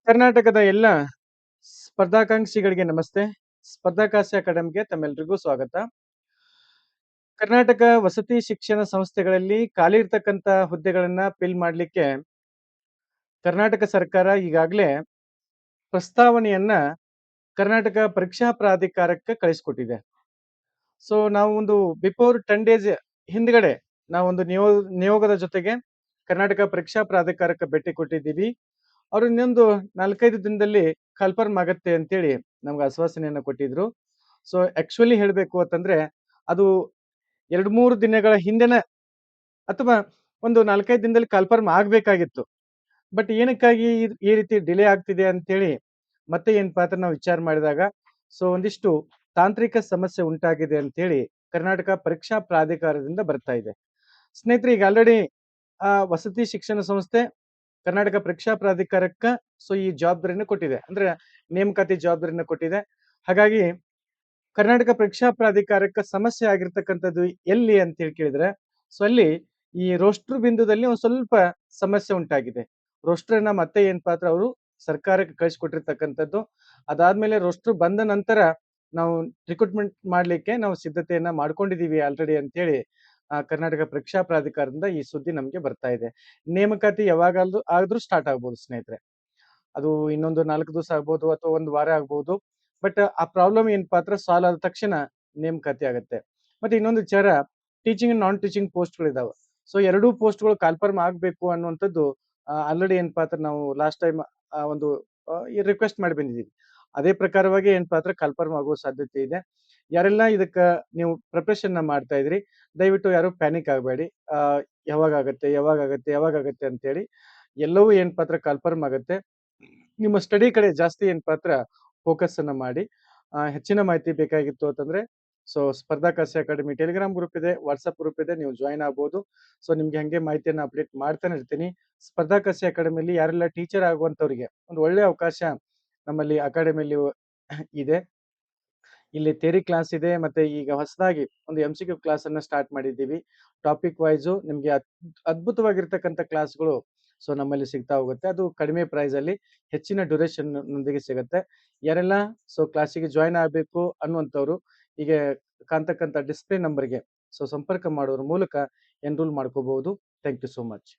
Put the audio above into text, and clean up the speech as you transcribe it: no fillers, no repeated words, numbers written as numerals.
ಕರ್ನಾಟಕದ ಎಲ್ಲ ಸ್ಪರ್ಧಾಕಾಂಕ್ಷಿಗಳಿಗೆ ನಮಸ್ತೆ. ಸ್ಪರ್ಧಾಕಾಸ್ಯ ಅಕಾಡೆಮಿಗೆ ತಮ್ಮೆಲ್ರಿಗೂ ಸ್ವಾಗತ. ಕರ್ನಾಟಕ ವಸತಿ ಶಿಕ್ಷಣ ಸಂಸ್ಥೆಗಳಲ್ಲಿ ಖಾಲಿ ಇರ್ತಕ್ಕಂಥ ಹುದ್ದೆಗಳನ್ನ ಫಿಲ್ ಮಾಡ್ಲಿಕ್ಕೆ ಕರ್ನಾಟಕ ಸರ್ಕಾರ ಈಗಾಗಲೇ ಪ್ರಸ್ತಾವನೆಯನ್ನ ಕರ್ನಾಟಕ ಪರೀಕ್ಷಾ ಪ್ರಾಧಿಕಾರಕ್ಕೆ ಕಳಿಸ್ಕೊಟ್ಟಿದೆ. ಸೊ ನಾವು ಒಂದು ಬಿಫೋರ್ 10 ಡೇಸ್ ಹಿಂದ್ಗಡೆ ನಾವೊಂದು ನಿಯೋಗದ ಜೊತೆಗೆ ಕರ್ನಾಟಕ ಪರೀಕ್ಷಾ ಪ್ರಾಧಿಕಾರಕ್ಕೆ ಭೇಟಿ ಕೊಟ್ಟಿದ್ದೀವಿ. ಅವರು ಇನ್ನೊಂದು 4-5 ದಿನದಲ್ಲಿ ಕನ್ಫರ್ಮ್ ಆಗತ್ತೆ ಅಂತೇಳಿ ನಮ್ಗೆ ಆಶ್ವಾಸನೆಯನ್ನ ಕೊಟ್ಟಿದ್ರು. ಸೊ ಆಕ್ಚುಲಿ ಹೇಳ್ಬೇಕು ಅಂತಂದ್ರೆ ಅದು 2-3 ದಿನಗಳ ಹಿಂದೆನೆ ಅಥವಾ ಒಂದು 4-5 ದಿನದಲ್ಲಿ ಕನ್ಫರ್ಮ್ ಆಗ್ಬೇಕಾಗಿತ್ತು. ಬಟ್ ಏನಕ್ಕಾಗಿ ಈ ರೀತಿ ಡಿಲೇ ಆಗ್ತಿದೆ ಅಂತೇಳಿ ಮತ್ತೆ ಏನಪ್ಪಾ ಅಂತ ನಾವು ವಿಚಾರ ಮಾಡಿದಾಗ ಸೊ ಒಂದಿಷ್ಟು ತಾಂತ್ರಿಕ ಸಮಸ್ಯೆ ಉಂಟಾಗಿದೆ ಅಂತೇಳಿ ಕರ್ನಾಟಕ ಪರೀಕ್ಷಾ ಪ್ರಾಧಿಕಾರದಿಂದ ಬರ್ತಾ ಇದೆ. ಸ್ನೇಹಿತರೆ, ಈಗ ಆಲ್ರೆಡಿ ವಸತಿ ಶಿಕ್ಷಣ ಸಂಸ್ಥೆ ಕರ್ನಾಟಕ ಪರೀಕ್ಷಾ ಪ್ರಾಧಿಕಾರಕ್ಕ ಸೊ ಈ ಜವಾಬ್ದಾರಿನ ಕೊಟ್ಟಿದೆ, ಅಂದ್ರೆ ನೇಮಕಾತಿ ಜವಾಬ್ದಾರಿನ ಕೊಟ್ಟಿದೆ. ಹಾಗಾಗಿ ಕರ್ನಾಟಕ ಪರೀಕ್ಷಾ ಪ್ರಾಧಿಕಾರಕ್ಕೆ ಸಮಸ್ಯೆ ಆಗಿರ್ತಕ್ಕಂಥದ್ದು ಎಲ್ಲಿ ಅಂತ ಹೇಳಿ ಕೇಳಿದ್ರೆ ಸೊ ಅಲ್ಲಿ ಈ ರೋಸ್ಟರ್ ಬಿಂದುದಲ್ಲಿ ಒಂದ್ ಸ್ವಲ್ಪ ಸಮಸ್ಯೆ ಉಂಟಾಗಿದೆ. ರೋಸ್ಟರ್ನ ಮತ್ತೆ ಏನಪ್ಪಾ ಅಂದ್ರೆ ಅವರು ಸರ್ಕಾರಕ್ಕೆ ಕಳಿಸ್ಕೊಟ್ಟಿರ್ತಕ್ಕಂಥದ್ದು. ಅದಾದ್ಮೇಲೆ ರೋಸ್ಟರ್ ಬಂದ ನಂತರ ನಾವು ರಿಕ್ರೂಟ್ಮೆಂಟ್ ಮಾಡ್ಲಿಕ್ಕೆ ನಾವು ಸಿದ್ಧತೆಯನ್ನ ಮಾಡ್ಕೊಂಡಿದೀವಿ ಆಲ್ರೆಡಿ ಅಂತೇಳಿ ಕರ್ನಾಟಕ ಪರೀಕ್ಷಾ ಪ್ರಾಧಿಕಾರದಿಂದ ಈ ಸುದ್ದಿ ನಮ್ಗೆ ಬರ್ತಾ ಇದೆ. ನೇಮಕಾತಿ ಆದ್ರೂ ಸ್ಟಾರ್ಟ್ ಆಗ್ಬೋದು ಸ್ನೇಹಿತರೆ. ಅದು ಇನ್ನೊಂದು 4 ದಿವಸ ಆಗ್ಬೋದು ಅಥವಾ 1 ವಾರ ಆಗ್ಬೋದು. ಬಟ್ ಆ ಪ್ರಾಬ್ಲಮ್ ಏನಪ್ಪಾ ಅಂದ್ರೆ ಸಾಲ್ವ್ ಆದ ತಕ್ಷಣ ನೇಮಕಾತಿ ಆಗುತ್ತೆ. ಮತ್ತೆ ಇನ್ನೊಂದು ವಿಚಾರ, ಟೀಚಿಂಗ್ ಅಂಡ್ ನಾನ್ ಟೀಚಿಂಗ್ ಪೋಸ್ಟ್ಗಳಿದಾವೆ. ಸೊ ಎರಡೂ ಪೋಸ್ಟ್ಗಳು ಕನ್ಫರ್ಮ್ ಆಗ್ಬೇಕು ಅನ್ನುವಂಥದ್ದು ಆಲ್ರೆಡಿ ಏನಪ್ಪಾ ಅಂದ್ರೆ ನಾವು ಲಾಸ್ಟ್ ಟೈಮ್ ಒಂದು ರಿಕ್ವೆಸ್ಟ್ ಮಾಡಿ ಬಂದಿದ್ದೀವಿ. ಅದೇ ಪ್ರಕಾರವಾಗಿ ಏನಪ್ಪಾ ಅಂದ್ರೆ ಕನ್ಫರ್ಮ್ ಆಗುವ ಸಾಧ್ಯತೆ ಇದೆ. ಯಾರೆಲ್ಲ ಇದಕ್ಕ ನೀವು ಪ್ರಿಪರೇಷನ್ ಮಾಡ್ತಾ ಇದ್ರಿ, ದಯವಿಟ್ಟು ಯಾರು ಪ್ಯಾನಿಕ್ ಆಗಬೇಡಿ. ಯಾವಾಗಾಗತ್ತೆ ಅಂತೇಳಿ ಎಲ್ಲವೂ ಏನಪ್ಪಾ ಅಂದ್ರೆ ಕನ್ಫರ್ಮ್ ಆಗುತ್ತೆ. ನಿಮ್ಮ ಸ್ಟಡಿ ಕಡೆ ಜಾಸ್ತಿ ಏನಪ್ಪಾ ಅಂದ್ರೆ ಫೋಕಸ್ ಅನ್ನ ಮಾಡಿ. ಹೆಚ್ಚಿನ ಮಾಹಿತಿ ಬೇಕಾಗಿತ್ತು ಅಂತಂದ್ರೆ ಸೊ ಸ್ಪರ್ಧಾಕಾಸ್ಯ ಅಕಾಡೆಮಿ ಟೆಲಿಗ್ರಾಮ್ ಗ್ರೂಪ್ ಇದೆ, ವಾಟ್ಸ್ಆಪ್ ಗ್ರೂಪ್ ಇದೆ, ನೀವು ಜಾಯಿನ್ ಆಗ್ಬೋದು. ಸೊ ನಿಮ್ಗೆ ಹಂಗೆ ಮಾಹಿತಿಯನ್ನ ಅಪ್ಡೇಟ್ ಮಾಡ್ತಾನೆ ಇರ್ತೀನಿ. ಸ್ಪರ್ಧಾಕಾಸ್ಯ ಅಕಾಡೆಮಿಯಲ್ಲಿ ಯಾರೆಲ್ಲ ಟೀಚರ್ ಆಗುವಂತವರಿಗೆ ಒಂದು ಒಳ್ಳೆ ಅವಕಾಶ ನಮ್ಮಲ್ಲಿ ಅಕಾಡೆಮಿಯಲ್ಲಿ ಇದೆ. ಇಲ್ಲಿ ಥಿಯರಿ ಕ್ಲಾಸ್ ಇದೆ, ಮತ್ತೆ ಈಗ ಹೊಸದಾಗಿ ಒಂದು MCQ ಕ್ಲಾಸ್ ಅನ್ನ ಸ್ಟಾರ್ಟ್ ಮಾಡಿದ್ದೀವಿ. ಟಾಪಿಕ್ ವೈಸು ನಿಮ್ಗೆ ಅದ್ಭುತವಾಗಿರ್ತಕ್ಕಂಥ ಕ್ಲಾಸ್ಗಳು ಸೊ ನಮ್ಮಲ್ಲಿ ಸಿಗ್ತಾ ಹೋಗುತ್ತೆ. ಅದು ಕಡಿಮೆ ಪ್ರೈಸ್ ಅಲ್ಲಿ ಹೆಚ್ಚಿನ ಡ್ಯೂರೇಷನ್ ನೊಂದಿಗೆ ಸಿಗುತ್ತೆ. ಯಾರೆಲ್ಲ ಸೊ ಕ್ಲಾಸಿಗೆ ಜಾಯಿನ್ ಆಗಬೇಕು ಅನ್ನುವಂಥವ್ರು ಹೀಗೆ ಕಾಣ್ತಕ್ಕಂಥ ಡಿಸ್ಪ್ಲೇ ನಂಬರ್ಗೆ ಸೊ ಸಂಪರ್ಕ ಮಾಡೋದ್ರ ಮೂಲಕ ಎನ್ರೋಲ್ ಮಾಡ್ಕೋಬಹುದು. Thank you so much.